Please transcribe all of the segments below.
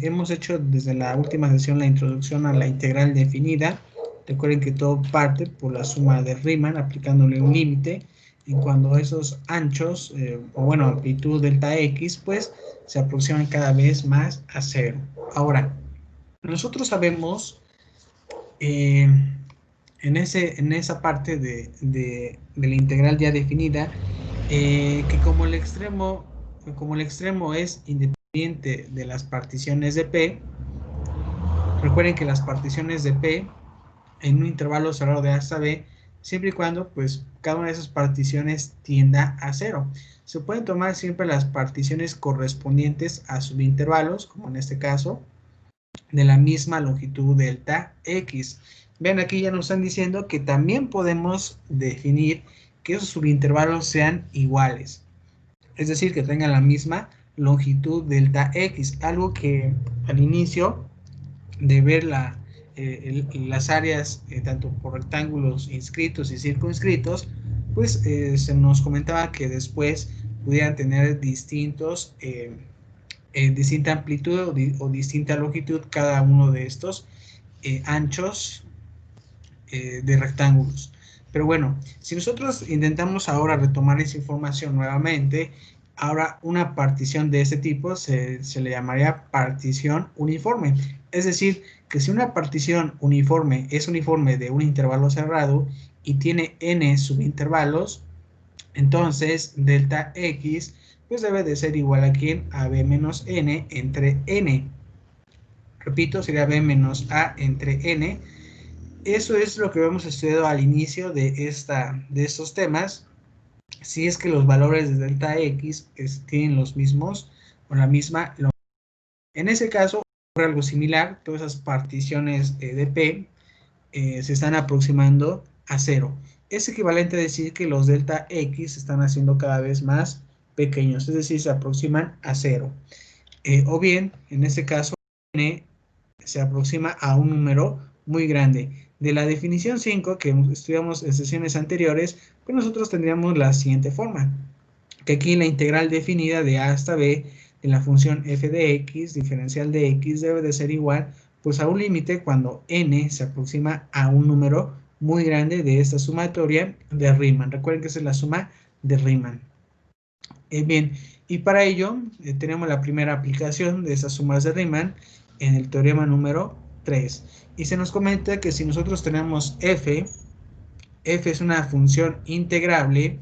hemos hecho desde la última sesión la introducción a la integral definida. Recuerden que todo parte por la suma de Riemann aplicándole un límite en cuando esos anchos, o bueno, amplitud delta x, pues se aproximan cada vez más a cero. Ahora, nosotros sabemos en esa parte de la integral ya definida, que como el extremo es independiente de las particiones de P, recuerden que las particiones de P en un intervalo cerrado de A hasta B, siempre y cuando pues cada una de esas particiones tienda a cero. Se pueden tomar siempre las particiones correspondientes a subintervalos, como en este caso, de la misma longitud delta x. Vean, aquí ya nos están diciendo que también podemos definir que esos subintervalos sean iguales, es decir, que tengan la misma longitud delta x, algo que al inicio de ver las áreas, tanto por rectángulos inscritos y circunscritos, pues se nos comentaba que después pudieran tener distinta amplitud o distinta longitud cada uno de estos anchos de rectángulos. Pero bueno, si nosotros intentamos ahora retomar esa información nuevamente, ahora una partición de este tipo se le llamaría partición uniforme. Es decir, que si una partición uniforme es uniforme de un intervalo cerrado y tiene n subintervalos, entonces delta x pues debe de ser igual a ¿quién? A b menos n entre n. Repito, sería b menos a entre n. Eso es lo que hemos estudiado al inicio de estos temas. Si es que los valores de delta x tienen los mismos o la misma longitud. En ese caso ocurre algo similar. Todas esas particiones de P se están aproximando a cero. Es equivalente a decir que los delta x se están haciendo cada vez más pequeños, es decir, se aproximan a cero. O bien, en este caso, n se aproxima a un número muy grande. De la definición 5 que estudiamos en sesiones anteriores, pues nosotros tendríamos la siguiente forma, que aquí la integral definida de a hasta b de la función f de x, diferencial de x, debe de ser igual pues a un límite cuando n se aproxima a un número muy grande de esta sumatoria de Riemann. Recuerden que esa es la suma de Riemann. Bien, y para ello tenemos la primera aplicación de esas sumas de Riemann en el teorema número 3. Y se nos comenta que si nosotros tenemos f es una función integrable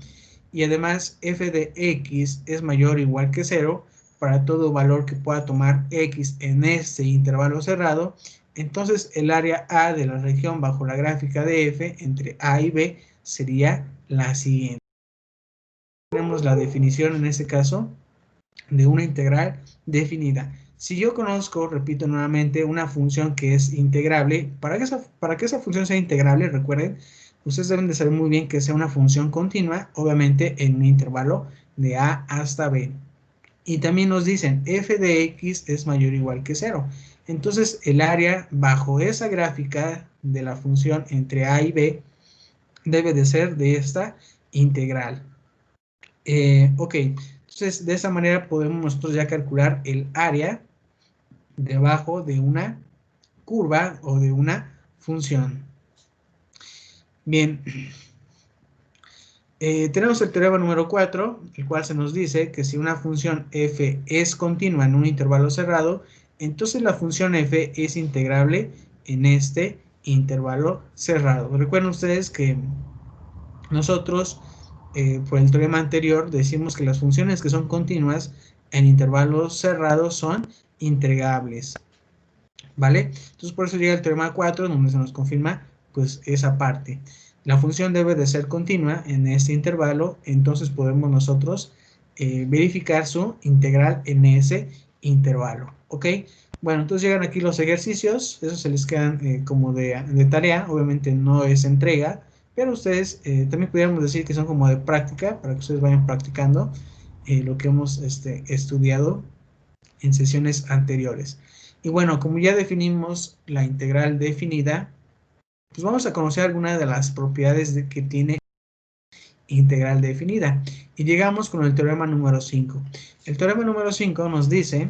y además f de x es mayor o igual que 0 para todo valor que pueda tomar x en este intervalo cerrado, entonces el área A de la región bajo la gráfica de f entre A y B sería la siguiente. Tenemos la definición en este caso de una integral definida. Si yo conozco, repito nuevamente, una función que es integrable, para que esa función sea integrable, recuerden, ustedes deben de saber muy bien que sea una función continua, obviamente en un intervalo de A hasta B. Y también nos dicen f de x es mayor o igual que 0. Entonces el área bajo esa gráfica de la función entre A y B debe de ser de esta integral. Ok, entonces de esa manera podemos nosotros ya calcular el área debajo de una curva o de una función. Bien, tenemos el teorema número 4, el cual se nos dice que si una función f es continua en un intervalo cerrado, entonces la función f es integrable en este intervalo cerrado. Recuerden ustedes que nosotros, por el teorema anterior, decimos que las funciones que son continuas en intervalos cerrados son integrables, ¿vale? Entonces por eso llega el teorema 4, donde se nos confirma pues esa parte. La función debe de ser continua en este intervalo, entonces podemos nosotros verificar su integral en ese intervalo, ¿ok? Bueno, entonces llegan aquí los ejercicios, esos se les quedan como de tarea, obviamente no es entrega, pero ustedes también pudiéramos decir que son como de práctica, para que ustedes vayan practicando lo que hemos estudiado en sesiones anteriores. Y bueno, como ya definimos la integral definida, pues vamos a conocer algunas de las propiedades que tiene integral definida. Y llegamos con el teorema número 5. El teorema número 5 nos dice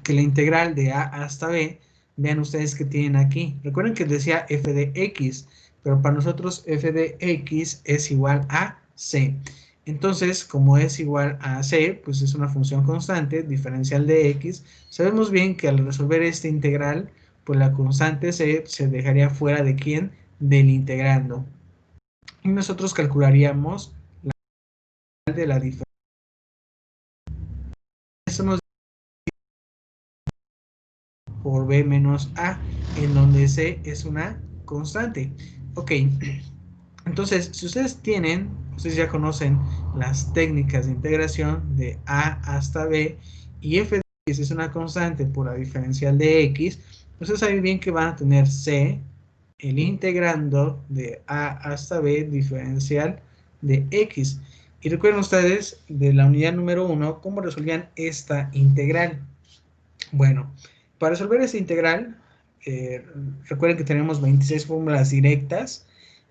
que la integral de a hasta b, vean ustedes que tienen aquí. Recuerden que decía f de x, pero para nosotros f de x es igual a c. Entonces, como es igual a c, pues es una función constante, diferencial de x. Sabemos bien que al resolver esta integral, pues la constante c se dejaría fuera de ¿quién? Del integrando. Y nosotros calcularíamos la de la diferencia. Eso nos por b menos a, en donde c es una constante. Ok, entonces, si ustedes ya conocen las técnicas de integración de a hasta b, y f de x es una constante por la diferencial de x, ustedes saben bien que van a tener c, el integrando de a hasta b diferencial de x. Y recuerden ustedes de la unidad número 1 cómo resolvían esta integral. Bueno, para resolver esta integral, recuerden que tenemos 26 fórmulas directas.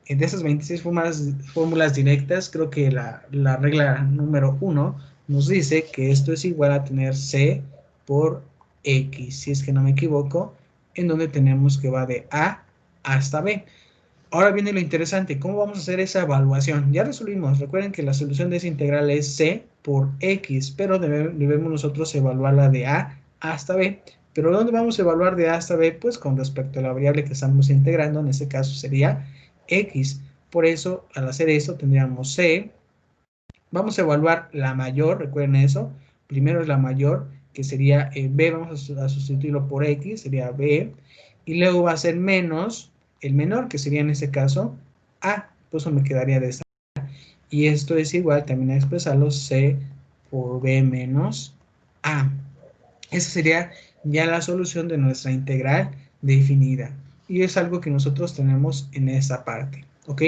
De esas 26 fórmulas directas, creo que la regla número 1 nos dice que esto es igual a tener c por x, si es que no me equivoco, en donde tenemos que va de a hasta b. Ahora viene lo interesante, ¿cómo vamos a hacer esa evaluación? Ya resolvimos, recuerden que la solución de esa integral es c por x, pero debemos nosotros evaluarla de a hasta b. ¿Pero dónde vamos a evaluar de a hasta b? Pues con respecto a la variable que estamos integrando, en este caso sería x. Por eso, al hacer esto, tendríamos c. Vamos a evaluar la mayor, recuerden eso. Primero es la mayor, que sería b, vamos a sustituirlo por x, sería b. Y luego va a ser menos el menor, que sería en este caso a. Por eso me quedaría de esta manera. Y esto es igual también a expresarlo c por b menos a. Esa sería ya la solución de nuestra integral definida. Y es algo que nosotros tenemos en esta parte. ¿Ok?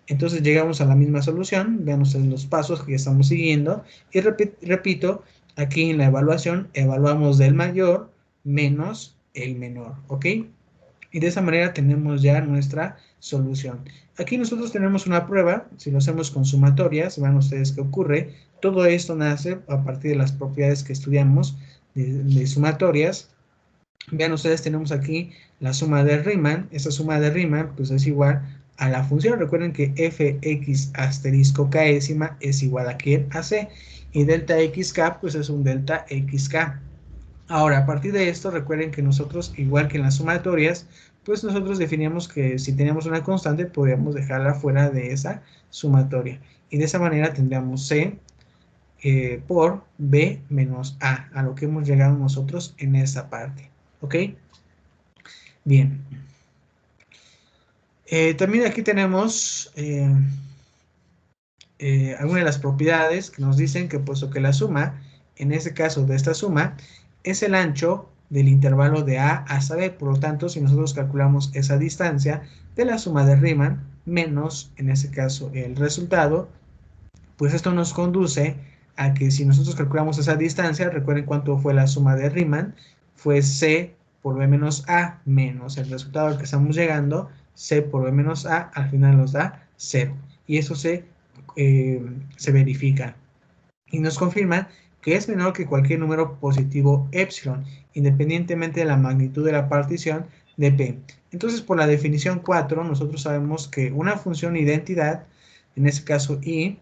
Entonces llegamos a la misma solución. Vean ustedes los pasos que estamos siguiendo. Y repito, aquí en la evaluación evaluamos del mayor menos el menor. ¿Ok? Y de esa manera tenemos ya nuestra solución. Aquí nosotros tenemos una prueba, si lo hacemos con sumatorias, vean ustedes qué ocurre. Todo esto nace a partir de las propiedades que estudiamos de sumatorias. Vean ustedes, tenemos aquí la suma de Riemann. Esta suma de Riemann pues es igual a la función. Recuerden que fx asterisco késima es igual a ¿quién? A c. Y delta xk pues es un delta xk. Ahora, a partir de esto, recuerden que nosotros, igual que en las sumatorias, pues nosotros definíamos que si teníamos una constante, podíamos dejarla fuera de esa sumatoria. Y de esa manera tendríamos c por b menos a lo que hemos llegado nosotros en esta parte. ¿Ok? Bien. También aquí tenemos algunas de las propiedades que nos dicen que puesto que la suma, en este caso de esta suma, es el ancho del intervalo de a hasta b. Por lo tanto, si nosotros calculamos esa distancia de la suma de Riemann menos, en este caso, el resultado, pues esto nos conduce a que si nosotros calculamos esa distancia, recuerden cuánto fue la suma de Riemann, fue c por b menos a menos el resultado al que estamos llegando, c por b menos a, al final nos da 0. Y eso se verifica. Y nos confirma que es menor que cualquier número positivo epsilon, independientemente de la magnitud de la partición de p. Entonces, por la definición 4, nosotros sabemos que una función identidad, en este caso y,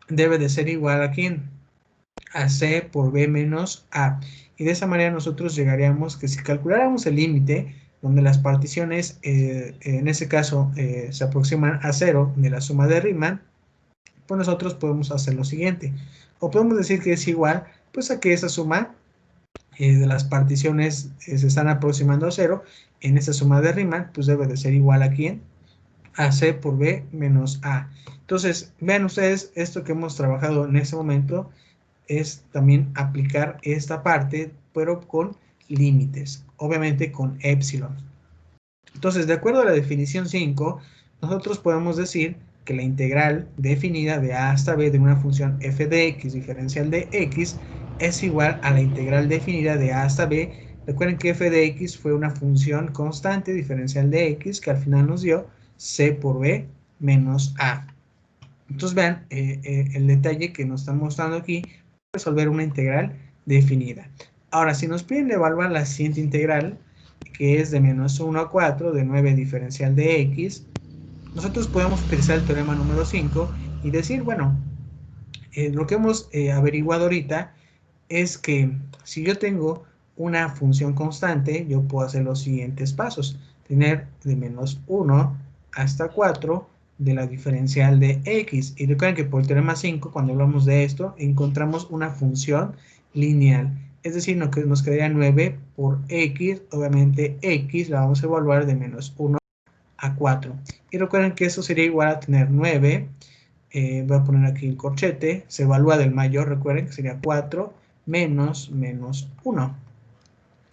debe de ser igual a ¿quién? A c por b menos a. Y de esa manera nosotros llegaríamos que si calculáramos el límite, donde las particiones, en ese caso, se aproximan a 0 de la suma de Riemann, pues nosotros podemos hacer lo siguiente. O podemos decir que es igual, pues a que esa suma de las particiones se están aproximando a 0, en esa suma de Riemann, pues debe de ser igual a ¿quién? A c por b menos a. Entonces, vean ustedes, esto que hemos trabajado en este momento es también aplicar esta parte, pero con límites, obviamente con epsilon. Entonces, de acuerdo a la definición 5, nosotros podemos decir que la integral definida de a hasta b de una función f de x diferencial de x es igual a la integral definida de a hasta b. Recuerden que f de x fue una función constante diferencial de x que al final nos dio c por b menos a. Entonces vean el detalle que nos están mostrando aquí, resolver una integral definida. Ahora, si nos piden evaluar la siguiente integral, que es de menos 1 a 4, de 9 diferencial de x, nosotros podemos utilizar el teorema número 5 y decir, bueno, lo que hemos averiguado ahorita es que si yo tengo una función constante, yo puedo hacer los siguientes pasos. Tener de menos 1 hasta 4 de la diferencial de x. Y recuerden que por el teorema 5, cuando hablamos de esto, encontramos una función lineal. Es decir, nos quedaría 9 por x. Obviamente x la vamos a evaluar de menos 1 a 4. Y recuerden que eso sería igual a tener 9. Voy a poner aquí el corchete. Se evalúa del mayor, recuerden que sería 4 menos 1.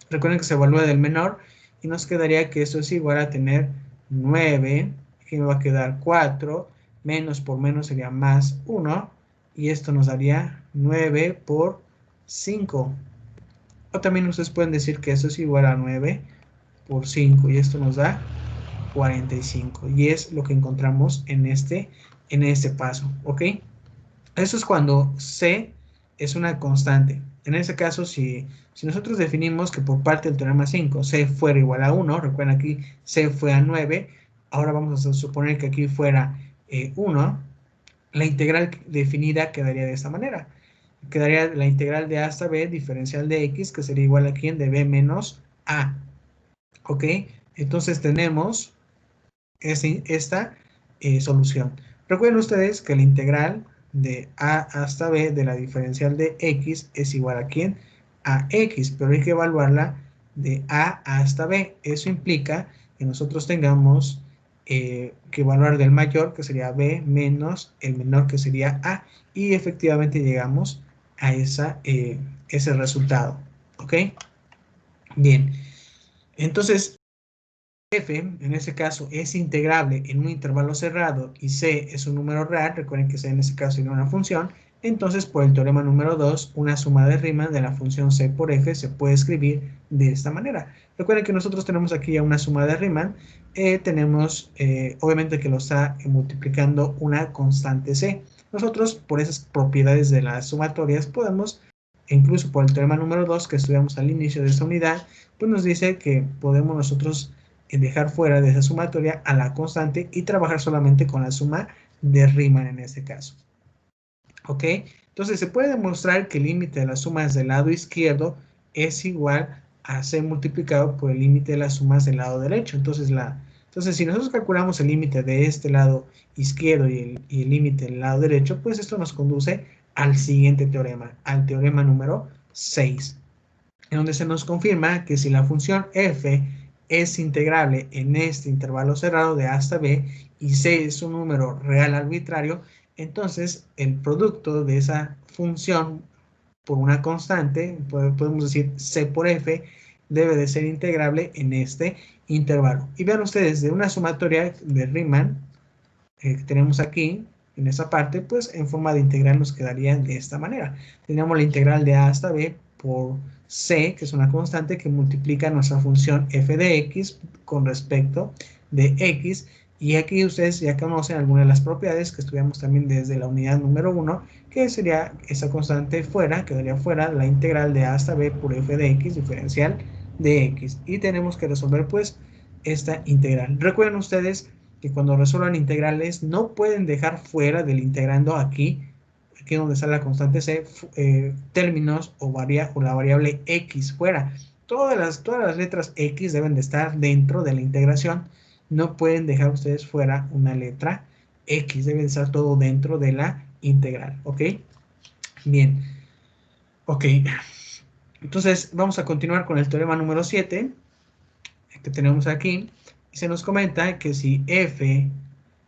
Recuerden que se evalúa del menor y nos quedaría que eso es igual a tener 9. Aquí me va a quedar 4. Menos por menos sería más 1. Y esto nos daría 9 por 5. O también ustedes pueden decir que eso es igual a 9 por 5. Y esto nos da 45. Y es lo que encontramos en este paso. ¿Ok? Eso es cuando C es una constante. En ese caso, si nosotros definimos que por parte del teorema 5 C fuera igual a 1, recuerden aquí C fue a 9, ahora vamos a suponer que aquí fuera 1, la integral definida quedaría de esta manera. Quedaría la integral de A hasta B diferencial de X, que sería igual a ¿quién? De B menos A. ¿Ok? Entonces tenemos esta solución. Recuerden ustedes que la integral de A hasta B de la diferencial de X es igual a ¿quién? A X, pero hay que evaluarla de A hasta B. Eso implica que nosotros tengamos que evaluar del mayor, que sería B, menos el menor, que sería A, y efectivamente llegamos a ese resultado. ¿Ok? Bien. Entonces, f, en este caso, es integrable en un intervalo cerrado y c es un número real, recuerden que c en este caso es una función, entonces por el teorema número 2, una suma de Riemann de la función c por f se puede escribir de esta manera. Recuerden que nosotros tenemos aquí ya una suma de Riemann, tenemos obviamente que lo está multiplicando una constante c. Nosotros por esas propiedades de las sumatorias podemos, incluso por el teorema número 2 que estudiamos al inicio de esta unidad, pues nos dice que podemos nosotros dejar fuera de esa sumatoria a la constante y trabajar solamente con la suma de Riemann en este caso. ¿Ok? Entonces se puede demostrar que el límite de las sumas del lado izquierdo es igual a c multiplicado por el límite de las sumas del lado derecho. Entonces si nosotros calculamos el límite de este lado izquierdo y el límite del lado derecho, pues esto nos conduce al siguiente teorema, al teorema número 6, en donde se nos confirma que si la función f es integrable en este intervalo cerrado de A hasta B y C es un número real arbitrario, entonces el producto de esa función por una constante, podemos decir C por F, debe de ser integrable en este intervalo. Y vean ustedes, de una sumatoria de Riemann que tenemos aquí, en esa parte, pues en forma de integral nos quedaría de esta manera. Tenemos la integral de A hasta B por C, que es una constante que multiplica nuestra función f de x con respecto de x, y aquí ustedes ya conocen algunas de las propiedades que estudiamos también desde la unidad número 1, que sería esa constante fuera, quedaría fuera la integral de A hasta B por f de x diferencial de x, y tenemos que resolver pues esta integral. Recuerden ustedes que cuando resuelvan integrales no pueden dejar fuera del integrando aquí donde está la constante c, términos o la variable x fuera. Todas las letras x deben de estar dentro de la integración. No pueden dejar ustedes fuera una letra x. Debe de estar todo dentro de la integral. ¿Ok? Bien. Ok. Entonces vamos a continuar con el teorema número 7 que tenemos aquí. Y se nos comenta que si f,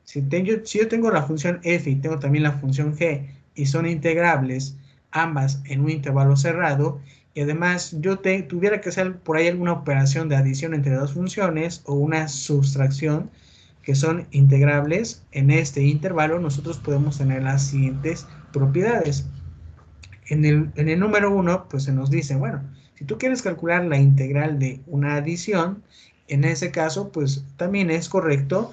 si yo tengo la función f y tengo también la función g y son integrables ambas en un intervalo cerrado, y además yo tuviera que hacer por ahí alguna operación de adición entre dos funciones o una sustracción que son integrables en este intervalo, nosotros podemos tener las siguientes propiedades. En el número 1, pues se nos dice, bueno, si tú quieres calcular la integral de una adición, en ese caso, pues también es correcto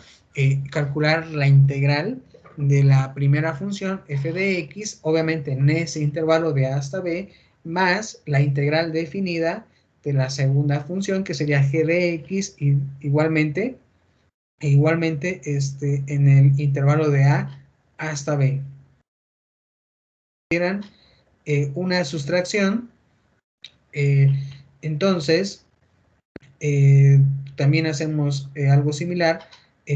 calcular la integral de la primera función f de x, obviamente en ese intervalo de a hasta b, más la integral definida de la segunda función, que sería g de x, y igualmente en el intervalo de a hasta b. Eran una sustracción, entonces también hacemos algo similar,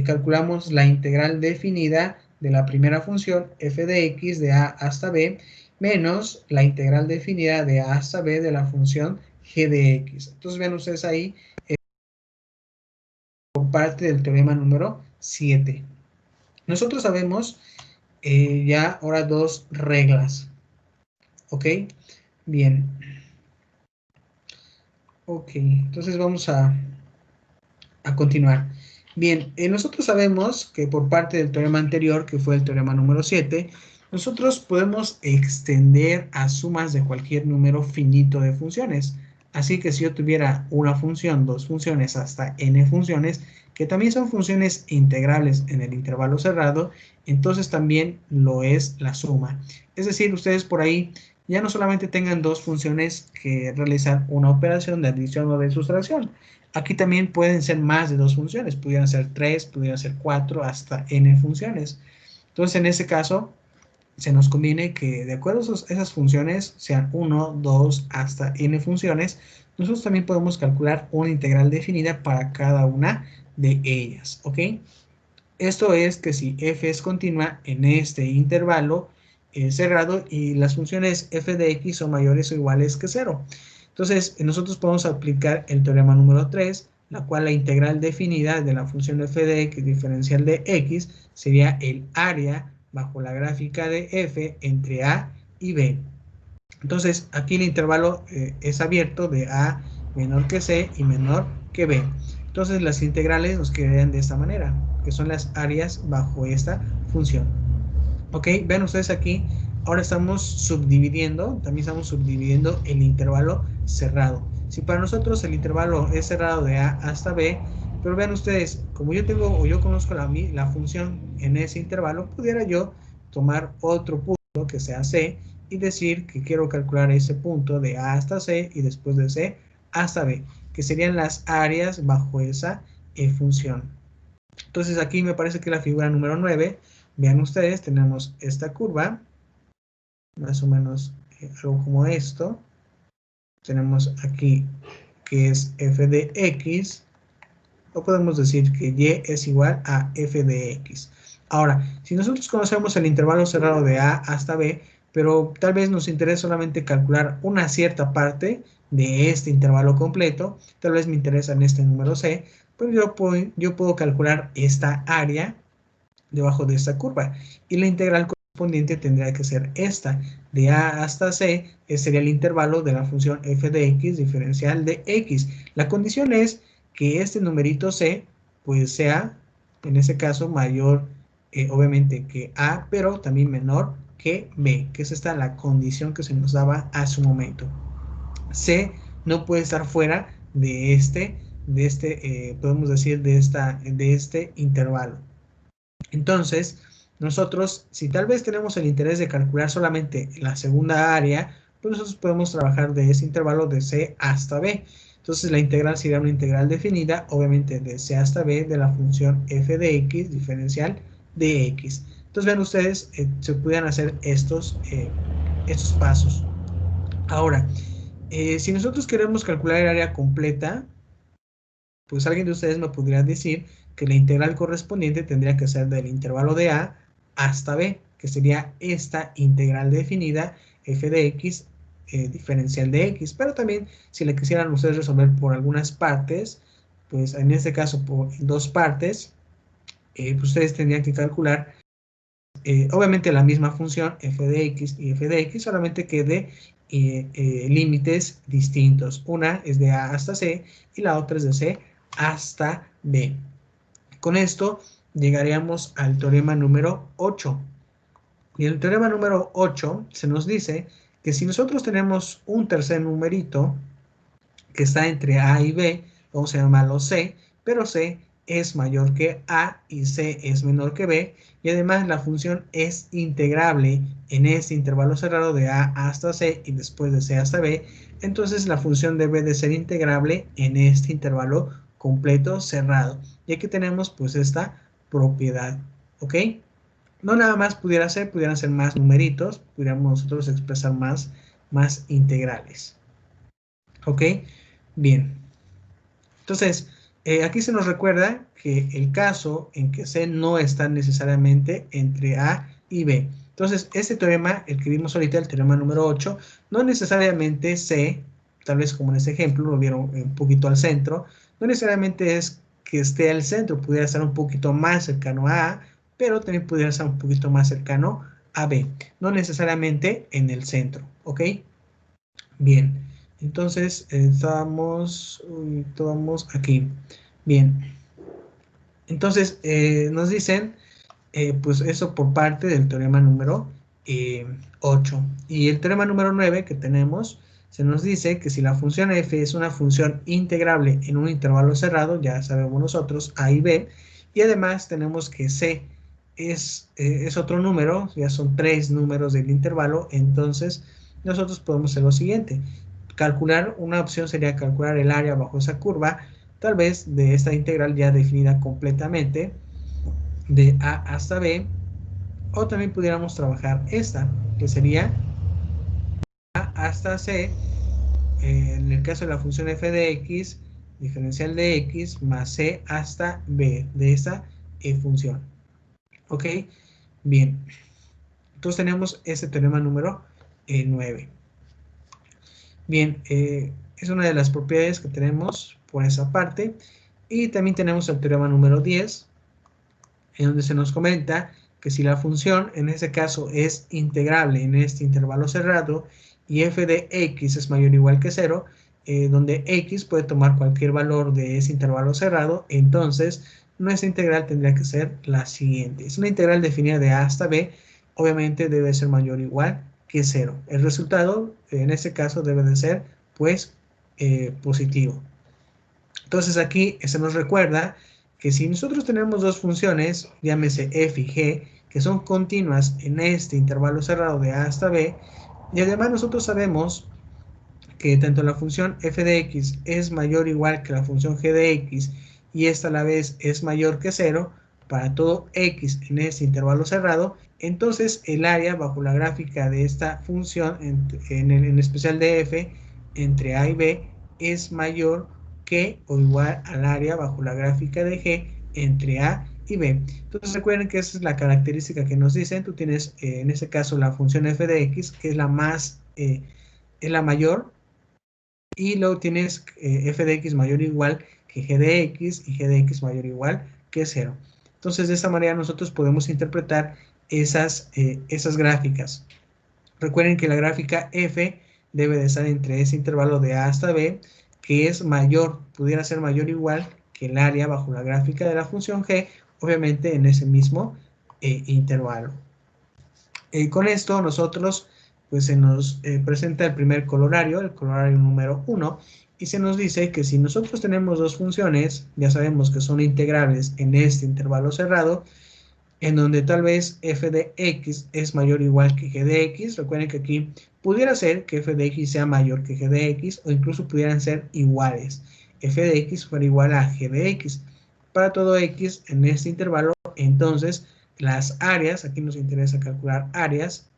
calculamos la integral definida de la primera función f de x de a hasta b menos la integral definida de a hasta b de la función g de x. Entonces vean ustedes ahí por parte del teorema número 7. Nosotros sabemos ya ahora dos reglas. ¿Ok? Bien. Ok, entonces vamos a continuar. Bien, nosotros sabemos que por parte del teorema anterior, que fue el teorema número 7, nosotros podemos extender a sumas de cualquier número finito de funciones. Así que si yo tuviera una función, dos funciones, hasta n funciones, que también son funciones integrales en el intervalo cerrado, entonces también lo es la suma. Es decir, ustedes por ahí ya no solamente tengan dos funciones que realizar una operación de adición o de sustracción. Aquí también pueden ser más de dos funciones, pudieran ser 3, pudieran ser 4, hasta n funciones. Entonces, en ese caso, se nos conviene que de acuerdo a esas funciones, sean 1, 2, hasta n funciones, nosotros también podemos calcular una integral definida para cada una de ellas, ¿ok? Esto es que si f es continua en este intervalo cerrado y las funciones f de x son mayores o iguales que 0. Entonces, nosotros podemos aplicar el teorema número 3, la cual la integral definida de la función f de x diferencial de x sería el área bajo la gráfica de f entre a y b. Entonces, aquí el intervalo es abierto de a menor que c y menor que b. Entonces, las integrales nos quedarían de esta manera, que son las áreas bajo esta función. Ok, vean ustedes aquí, ahora estamos subdividiendo, también estamos subdividiendo el intervalo cerrado. Si para nosotros el intervalo es cerrado de a hasta b, pero vean ustedes, como yo tengo o yo conozco la función en ese intervalo, pudiera yo tomar otro punto que sea c y decir que quiero calcular ese punto de a hasta c y después de c hasta b, que serían las áreas bajo esa función. Entonces aquí me parece que la figura número 9, vean ustedes, tenemos esta curva, más o menos algo como esto. Tenemos aquí que es f de x, o podemos decir que y es igual a f de x. Ahora, si nosotros conocemos el intervalo cerrado de a hasta b, pero tal vez nos interesa solamente calcular una cierta parte de este intervalo completo, tal vez me interesa en este número c, pues yo puedo calcular esta área debajo de esta curva, y la integral correspondiente tendría que ser esta, de a hasta c, sería el intervalo de la función f de x diferencial de x. La condición es que este numerito c, pues sea, en ese caso, mayor, obviamente, que a, pero también menor que b, que es esta la condición que se nos daba a su momento. C no puede estar fuera de podemos decir, de este intervalo. Entonces, nosotros, si tal vez tenemos el interés de calcular solamente la segunda área, pues nosotros podemos trabajar de ese intervalo de C hasta B. Entonces, la integral sería una integral definida, obviamente, de C hasta B de la función f de x diferencial de x. Entonces, vean ustedes, se pueden hacer estos pasos. Ahora, si nosotros queremos calcular el área completa, pues alguien de ustedes me podría decir que la integral correspondiente tendría que ser del intervalo de a hasta b, que sería esta integral definida f de x diferencial de x. Pero también, si le quisieran ustedes resolver por algunas partes, pues en este caso por dos partes, pues ustedes tendrían que calcular obviamente la misma función f de x y f de x, solamente que de límites distintos. Una es de a hasta c y la otra es de c hasta b. Con esto llegaríamos al teorema número 8. Y en el teorema número 8 se nos dice que si nosotros tenemos un tercer numerito que está entre a y b, vamos a llamarlo c, pero c es mayor que A y C es menor que B, y además la función es integrable en este intervalo cerrado de A hasta C y después de C hasta B, entonces la función debe de ser integrable en este intervalo completo cerrado. Y aquí tenemos pues esta propiedad, ¿ok? No nada más pudieran ser más numeritos, pudiéramos nosotros expresar más integrales. ¿Ok? Bien. Entonces, aquí se nos recuerda que el caso en que C no está necesariamente entre A y B. Entonces, este teorema, el que vimos ahorita, el teorema número 8, no necesariamente C, tal vez como en este ejemplo, lo vieron un poquito al centro, no necesariamente es que esté al centro, pudiera estar un poquito más cercano a A, pero también pudiera estar un poquito más cercano a B, no necesariamente en el centro, ¿ok? Bien, entonces estábamos aquí. Bien, entonces nos dicen, pues eso por parte del teorema número 8. Y el teorema número 9 que tenemos, se nos dice que si la función f es una función integrable en un intervalo cerrado, ya sabemos nosotros, a y b, y además tenemos que c es otro número, ya son 3 números del intervalo, entonces nosotros podemos hacer lo siguiente. Calcular, una opción sería calcular el área bajo esa curva, tal vez de esta integral ya definida completamente, de A hasta B, o también pudiéramos trabajar esta, que sería A hasta C, en el caso de la función f de x, diferencial de x, más C hasta B, de esta función. ¿Ok? Bien. Entonces tenemos este teorema número 9. Bien, es una de las propiedades que tenemos por esa parte. Y también tenemos el teorema número 10, en donde se nos comenta que si la función, en este caso, es integrable en este intervalo cerrado y f de x es mayor o igual que 0, donde x puede tomar cualquier valor de ese intervalo cerrado, entonces nuestra integral tendría que ser la siguiente. Es una integral definida de a hasta b, obviamente debe ser mayor o igual que 0. El resultado, en este caso, debe de ser, pues, positivo. Entonces aquí se nos recuerda que si nosotros tenemos dos funciones, llámese f y g, que son continuas en este intervalo cerrado de a hasta b, y además nosotros sabemos que tanto la función f de x es mayor o igual que la función g de x, y esta a la vez es mayor que 0, para todo x en este intervalo cerrado, entonces el área bajo la gráfica de esta función, en especial de f, entre a y b, es mayor que o igual al área bajo la gráfica de g entre a y b. Entonces recuerden que esa es la característica que nos dicen. Tú tienes en este caso la función f de x, que es la mayor, y luego tienes f de x mayor o igual que g de x y g de x mayor o igual que 0. Entonces de esta manera nosotros podemos interpretar esas gráficas. Recuerden que la gráfica f debe de estar entre ese intervalo de a hasta b, que es mayor, pudiera ser mayor o igual que el área bajo la gráfica de la función g, obviamente en ese mismo intervalo. Con esto nosotros, pues se nos presenta el primer colorario, el colorario número 1, y se nos dice que si nosotros tenemos dos funciones, ya sabemos que son integrales en este intervalo cerrado, en donde tal vez f de x es mayor o igual que g de x. Recuerden que aquí pudiera ser que f de x sea mayor que g de x, o incluso pudieran ser iguales. F de x fuera igual a g de x. Para todo x en este intervalo, entonces las áreas, aquí nos interesa calcular áreas,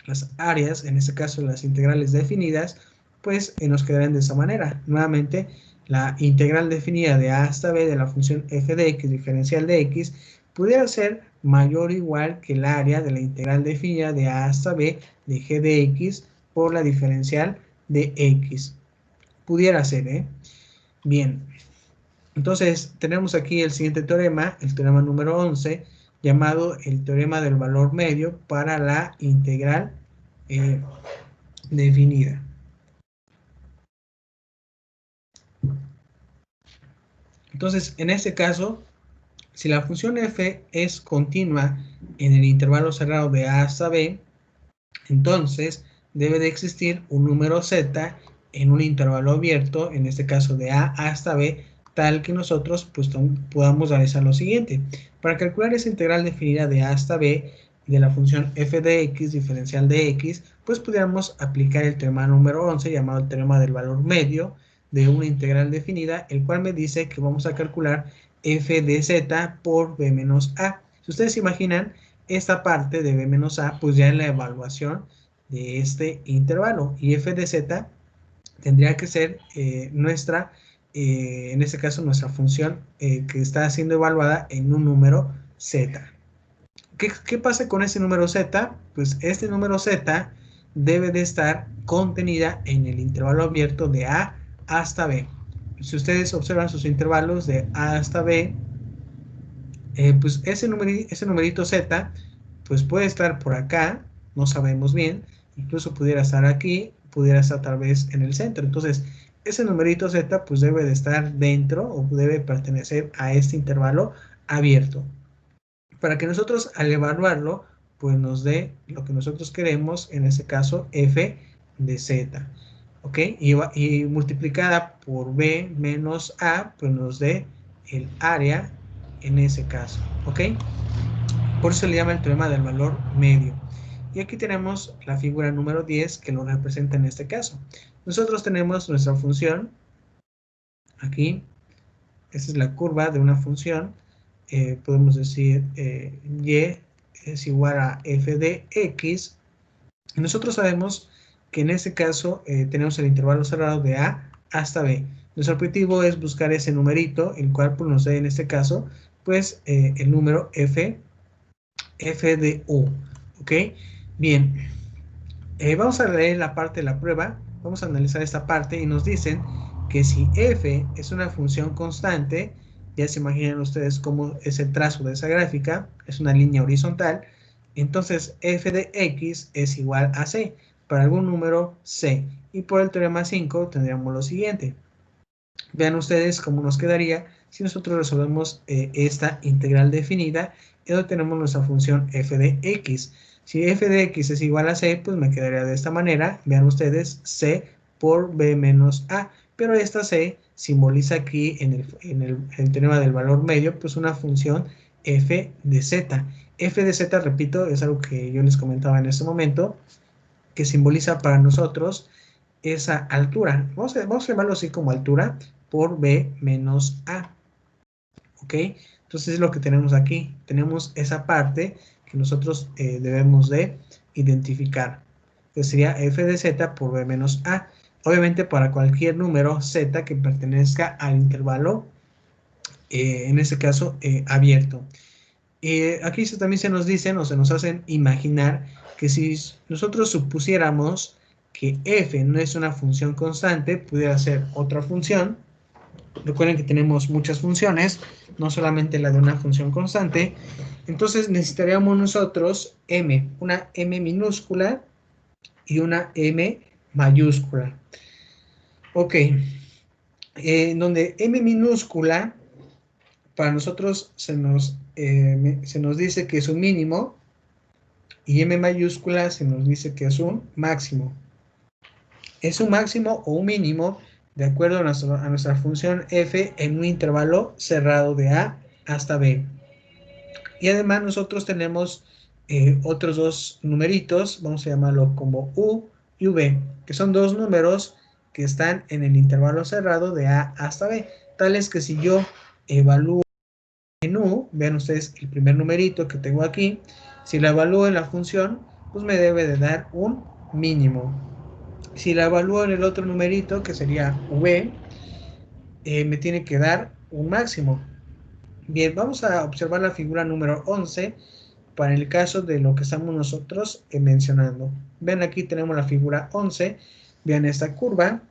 las áreas, en este caso las integrales definidas, pues nos quedarán de esa manera. Nuevamente, la integral definida de a hasta b de la función f de x diferencial de x pudiera ser mayor o igual que el área de la integral definida de a hasta b de g de x por la diferencial de x. Pudiera ser, ¿eh? Bien. Entonces, tenemos aquí el siguiente teorema, el teorema número 11, llamado el teorema del valor medio para la integral definida. Entonces, en este caso, si la función f es continua en el intervalo cerrado de a hasta b, entonces debe de existir un número z en un intervalo abierto, en este caso de a hasta b, tal que nosotros pues podamos realizar lo siguiente. Para calcular esa integral definida de a hasta b de la función f de x diferencial de x, pues pudiéramos aplicar el teorema número 11 llamado el teorema del valor medio de una integral definida, el cual me dice que vamos a calcular f de z por b menos a. Si ustedes se imaginan, esta parte de b menos a, pues ya es la evaluación de este intervalo, y f de z tendría que ser nuestra, en este caso nuestra función que está siendo evaluada en un número z. ¿Qué pasa con ese número z? Pues este número z debe de estar contenida en el intervalo abierto de a hasta b. Si ustedes observan sus intervalos de a hasta b, pues ese numerito z pues puede estar por acá, no sabemos bien, incluso pudiera estar aquí, pudiera estar tal vez en el centro. Entonces ese numerito z pues debe de estar dentro o debe pertenecer a este intervalo abierto, para que nosotros al evaluarlo pues nos dé lo que nosotros queremos, en este caso f de z, ¿ok? Y multiplicada por b menos a pues nos dé el área en ese caso, ¿ok? Por eso le llama el teorema del valor medio. Y aquí tenemos la figura número 10 que lo representa en este caso. Nosotros tenemos nuestra función, aquí, esta es la curva de una función, podemos decir y es igual a f de x, y nosotros sabemos que en este caso tenemos el intervalo cerrado de a hasta b. Nuestro objetivo es buscar ese numerito, el cual pues, nos da en este caso, pues el número f de u, ¿ok? Bien, vamos a leer la parte de la prueba, vamos a analizar esta parte y nos dicen que si f es una función constante, ya se imaginan ustedes cómo es el trazo de esa gráfica, es una línea horizontal, entonces f de x es igual a c, para algún número c, y por el teorema 5 tendríamos lo siguiente. Vean ustedes cómo nos quedaría si nosotros resolvemos esta integral definida, y donde tenemos nuestra función f de x. Si f de x es igual a c, pues me quedaría de esta manera. Vean ustedes, c por b menos a. Pero esta c simboliza aquí en el teorema del valor medio, pues una función f de z. F de z, repito, es algo que yo les comentaba en este momento, que simboliza para nosotros esa altura. Vamos a llamarlo así como altura por b menos a. ¿Ok? Entonces es lo que tenemos aquí. Tenemos esa parte que nosotros debemos de identificar. Que sería f de z por b menos a. Obviamente para cualquier número z que pertenezca al intervalo, en este caso abierto. Aquí también se nos dicen o se nos hacen imaginar que si nosotros supusiéramos que f no es una función constante, pudiera ser otra función. Recuerden que tenemos muchas funciones, no solamente la de una función constante. Entonces necesitaríamos nosotros m, una m minúscula y una m mayúscula. Ok, donde m minúscula para nosotros se nos dice que es un mínimo, y m mayúscula se nos dice que es un máximo. Es un máximo o un mínimo de acuerdo a nuestra función f en un intervalo cerrado de a hasta b. Y además nosotros tenemos otros dos numeritos, vamos a llamarlo como u y v, que son dos números que están en el intervalo cerrado de a hasta b, tales que si yo evalúo en u, vean ustedes el primer numerito que tengo aquí, si lo evalúo en la función, pues me debe de dar un mínimo. Si la evalúo en el otro numerito, que sería v, me tiene que dar un máximo. Bien, vamos a observar la figura número 11 para el caso de lo que estamos nosotros mencionando. Ven, aquí tenemos la figura 11, vean esta curva,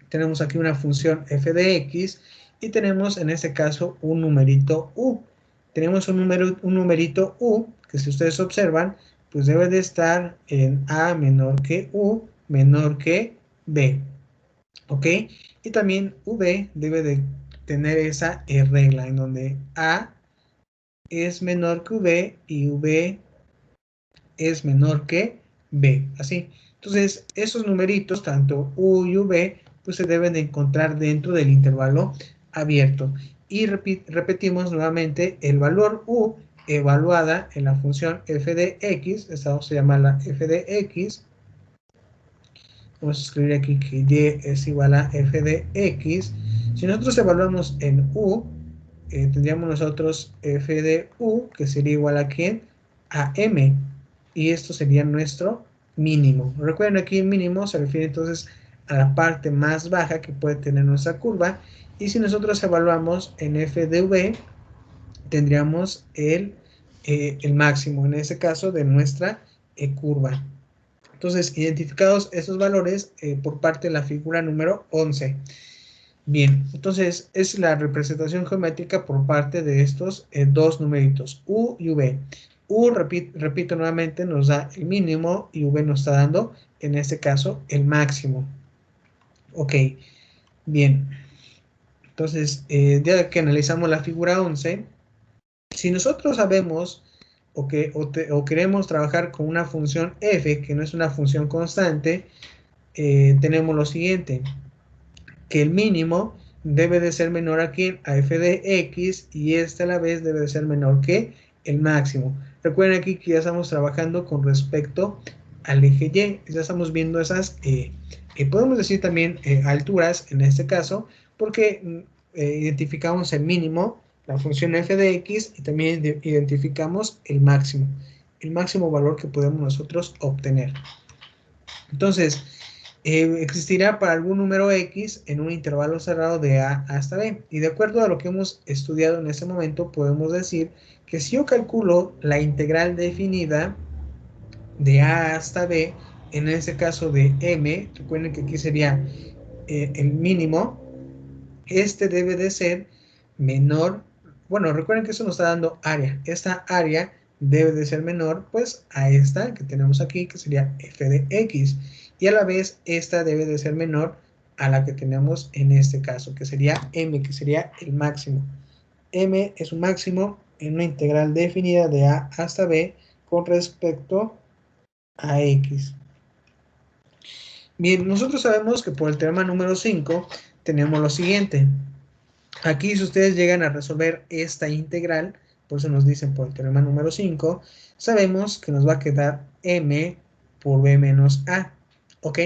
tenemos aquí una función f de x y tenemos en este caso un numerito u. Tenemos un numerito u que, si ustedes observan, pues debe de estar en a menor que u menor que b. ¿Ok? Y también v debe de tener esa regla en donde a es menor que v y v es menor que b. Así. Entonces, esos numeritos, tanto u y v, pues se deben de encontrar dentro del intervalo abierto. Y repetimos nuevamente el valor u evaluada en la función f de x, esta vamos a llamarla f de x. Vamos a escribir aquí que y es igual a f de x. Si nosotros evaluamos en u, tendríamos nosotros f de u, que sería igual a ¿quién? A m. Y esto sería nuestro mínimo. Recuerden, aquí el mínimo se refiere entonces a la parte más baja que puede tener nuestra curva. Y si nosotros evaluamos en f de v, tendríamos el máximo, en este caso, de nuestra curva. Entonces, identificados estos valores por parte de la figura número 11. Bien, entonces es la representación geométrica por parte de estos dos numeritos, u y v. U, repito nuevamente, nos da el mínimo y v nos está dando, en este caso, el máximo. Ok, bien. Entonces, ya que analizamos la figura 11, si nosotros sabemos o queremos trabajar con una función f, que no es una función constante, tenemos lo siguiente, que el mínimo debe de ser menor aquí a f de x y este a la vez debe de ser menor que el máximo. Recuerden aquí que ya estamos trabajando con respecto al eje y, ya estamos viendo esas, podemos decir también alturas en este caso, porque identificamos el mínimo, la función f de x, y también identificamos el máximo valor que podemos nosotros obtener. Entonces, existirá para algún número x en un intervalo cerrado de a hasta b. Y de acuerdo a lo que hemos estudiado en este momento, podemos decir que si yo calculo la integral definida de a hasta b, en este caso de m, recuerden que aquí sería el mínimo, este debe de ser menor, bueno, recuerden que eso nos está dando área, esta área debe de ser menor pues a esta que tenemos aquí, que sería f de x, y a la vez esta debe de ser menor a la que tenemos en este caso, que sería m, que sería el máximo. M es un máximo en una integral definida de a hasta b con respecto a x. Bien, nosotros sabemos que por el teorema número 5 tenemos lo siguiente. Aquí, si ustedes llegan a resolver esta integral, por eso nos dicen por el teorema número 5, sabemos que nos va a quedar m por b menos a, ¿ok?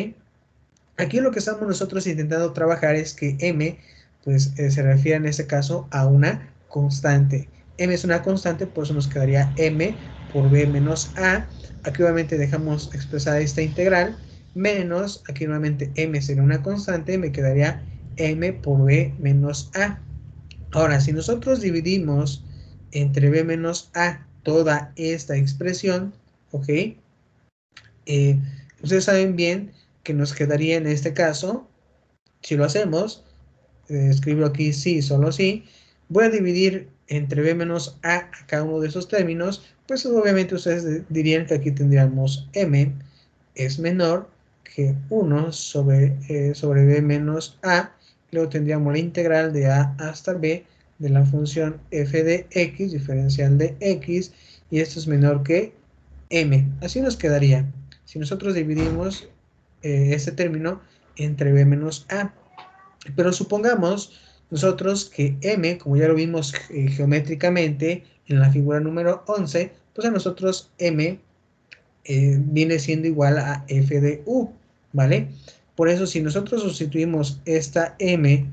Aquí lo que estamos nosotros intentando trabajar es que m, pues se refiere en este caso a una constante. M es una constante, por eso nos quedaría m por b menos a. Aquí obviamente dejamos expresada esta integral, menos, aquí nuevamente m sería una constante, me quedaría m por b menos a. Ahora, si nosotros dividimos entre b menos a toda esta expresión, ¿ok? Ustedes saben bien que nos quedaría en este caso, si lo hacemos, escribo aquí sí, solo sí, voy a dividir entre b menos a cada uno de esos términos, pues obviamente ustedes dirían que aquí tendríamos m es menor que 1 sobre b menos a, luego tendríamos la integral de a hasta b de la función f de x, diferencial de x, y esto es menor que m. Así nos quedaría si nosotros dividimos este término entre b menos a. Pero supongamos nosotros que m, como ya lo vimos geométricamente en la figura número 11, pues a nosotros m viene siendo igual a f de u, ¿vale? Por eso, si nosotros sustituimos esta m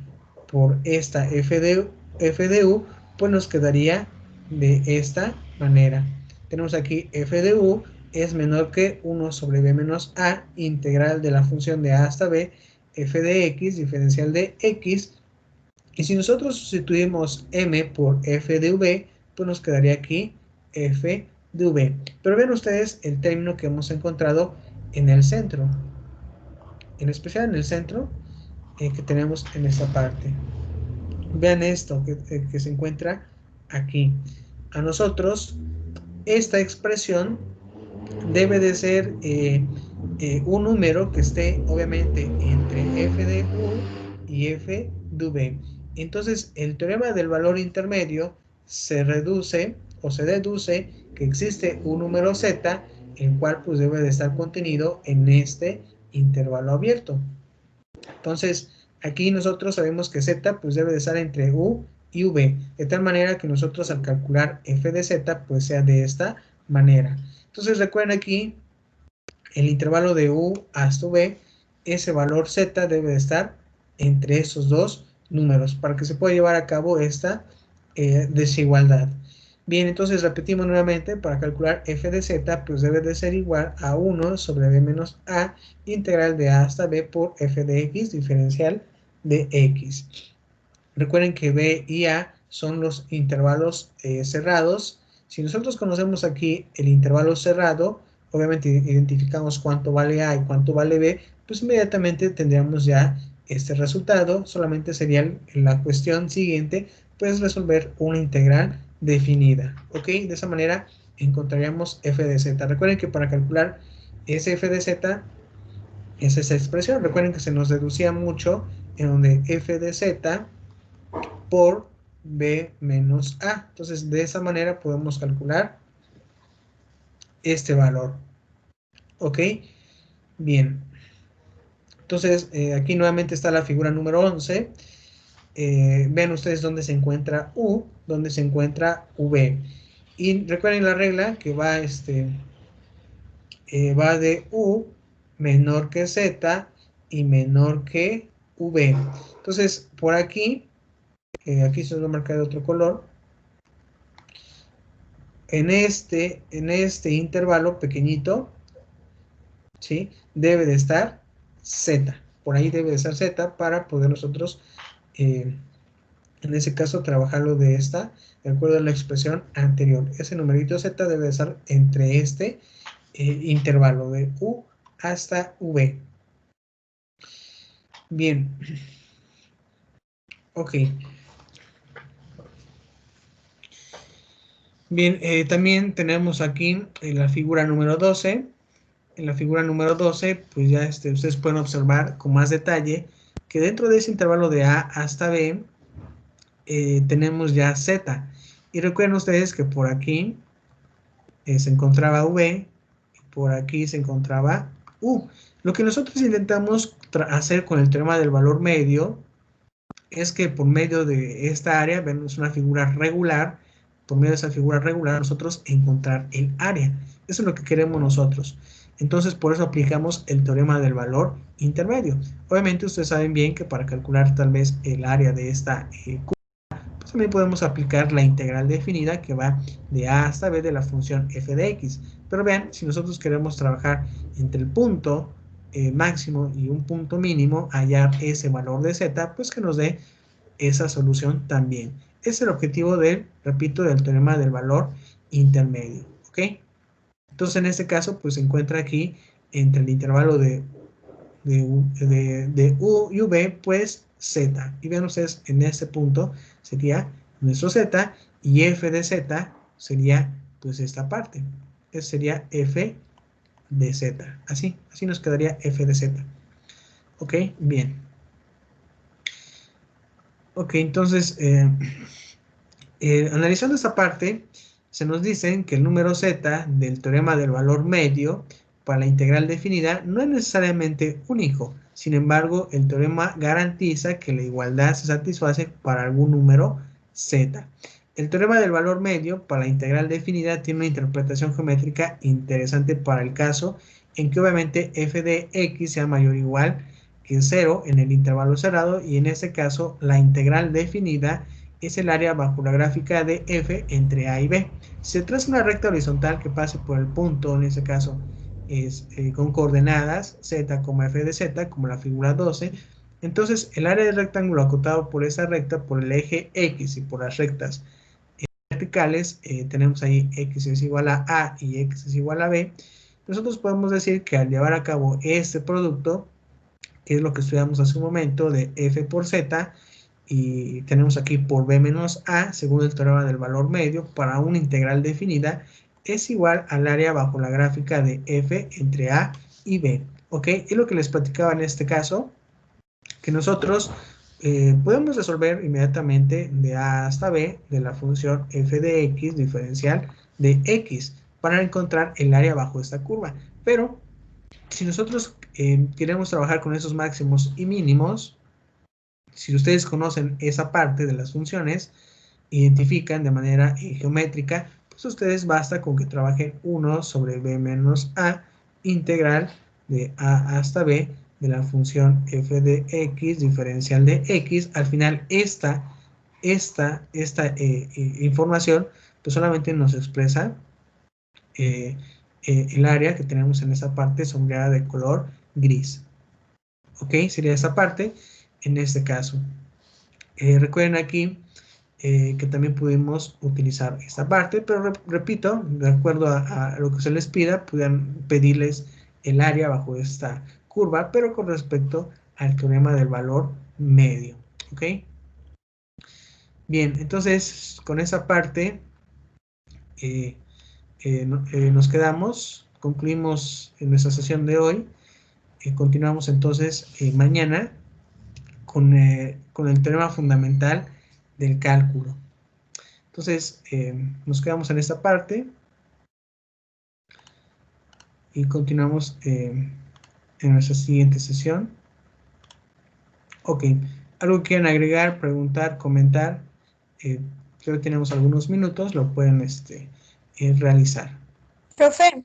por esta f de u, pues nos quedaría de esta manera. Tenemos aquí f de u es menor que 1 sobre b menos a, integral de la función de a hasta b, f de x, diferencial de x, y si nosotros sustituimos m por f de v, pues nos quedaría aquí f de v. Pero ven ustedes el término que hemos encontrado en el centro, en especial en el centro que tenemos en esta parte. Vean esto que se encuentra aquí. A nosotros esta expresión debe de ser un número que esté obviamente entre f de u y f de v. Entonces el teorema del valor intermedio se reduce o se deduce que existe un número z, el cual pues debe de estar contenido en este intervalo abierto. Entonces Aquí nosotros sabemos que z pues debe de estar entre u y v, de tal manera que nosotros al calcular f de z pues sea de esta manera. Entonces recuerden aquí el intervalo de u hasta v, ese valor z debe de estar entre esos dos números para que se pueda llevar a cabo esta desigualdad. Bien, entonces repetimos nuevamente, para calcular f de z, pues debe de ser igual a 1 sobre b menos a, integral de a hasta b por f de x, diferencial de x. Recuerden que b y a son los intervalos cerrados. Si nosotros conocemos aquí el intervalo cerrado, obviamente identificamos cuánto vale a y cuánto vale b, pues inmediatamente tendríamos ya este resultado. Solamente sería la cuestión siguiente, pues resolver una integral definida, ¿ok? De esa manera encontraríamos f de z. Recuerden que para calcular ese f de z es esa expresión. Recuerden que se nos deducía mucho en donde f de z por b menos a. Entonces, de esa manera podemos calcular este valor. ¿Ok? Bien. Entonces, aquí nuevamente está la figura número 11. Vean ustedes dónde se encuentra u, dónde se encuentra v. Y recuerden la regla que va, va de u menor que z y menor que v. Entonces, por aquí, aquí se lo marca de otro color. En este intervalo pequeñito, ¿sí? Debe de estar z. Por ahí debe de estar z para poder nosotros, en ese caso, trabajarlo de acuerdo a la expresión anterior. Ese numerito z debe de estar entre este intervalo de u hasta v. Bien. Ok. Bien, también tenemos aquí en la figura número 12. En la figura número 12, pues ya ustedes pueden observar con más detalle que dentro de ese intervalo de A hasta B tenemos ya Z. Y recuerden ustedes que por aquí se encontraba V, y por aquí se encontraba U. Lo que nosotros intentamos hacer con el teorema del valor medio es que por medio de esta área, vemos una figura regular, por medio de esa figura regular nosotros encontrar el área. Eso es lo que queremos nosotros. Entonces, por eso aplicamos el teorema del valor intermedio. Obviamente, ustedes saben bien que para calcular tal vez el área de esta curva, pues también podemos aplicar la integral definida que va de a hasta b de la función f de x. Pero vean, si nosotros queremos trabajar entre el punto máximo y un punto mínimo, hallar ese valor de z, pues que nos dé esa solución también. Es el objetivo repito, del teorema del valor intermedio, ¿ok? Entonces, en este caso, pues se encuentra aquí entre el intervalo de u y v, pues z. Y vean ustedes, en este punto sería nuestro z, y f de z sería, pues, esta parte. Eso sería f de z. Así nos quedaría f de z. ¿Ok? Bien. Ok, entonces, analizando esta parte, se nos dice que el número z del teorema del valor medio para la integral definida no es necesariamente único. Sin embargo, el teorema garantiza que la igualdad se satisface para algún número z. El teorema del valor medio para la integral definida tiene una interpretación geométrica interesante para el caso en que obviamente f de x sea mayor o igual que 0 en el intervalo cerrado, y en este caso la integral definida es el área bajo la gráfica de f entre a y b. Si se traza una recta horizontal que pase por el punto, en este caso es con coordenadas z, f de z, como la figura 12, entonces el área del rectángulo acotado por esa recta, por el eje x y por las rectas verticales, tenemos ahí x es igual a y x es igual a b. Nosotros podemos decir que al llevar a cabo este producto, que es lo que estudiamos hace un momento, de f por z, y tenemos aquí por b menos a, según el teorema del valor medio, para una integral definida, es igual al área bajo la gráfica de f entre a y b. ¿Ok? Es lo que les platicaba en este caso, que nosotros podemos resolver inmediatamente de a hasta b de la función f de x diferencial de x para encontrar el área bajo esta curva. Pero si nosotros queremos trabajar con esos máximos y mínimos, Si ustedes conocen esa parte de las funciones, identifican de manera geométrica, pues ustedes basta con que trabajen 1 sobre b menos a integral de a hasta b de la función f de x diferencial de x. Al final esta información pues solamente nos expresa el área que tenemos en esa parte sombreada de color gris. ¿Ok? Sería esa parte en este caso. Recuerden aquí que también pudimos utilizar esta parte, pero repito, de acuerdo a lo que se les pida, puedan pedirles el área bajo esta curva, pero con respecto al teorema del valor medio. ¿Ok? Bien, entonces con esa parte nos quedamos, concluimos en nuestra sesión de hoy. Continuamos entonces mañana con el teorema fundamental del cálculo. Entonces, nos quedamos en esta parte y continuamos en nuestra siguiente sesión. Ok, algo que quieran agregar, preguntar, comentar, creo que tenemos algunos minutos, lo pueden realizar. Profe,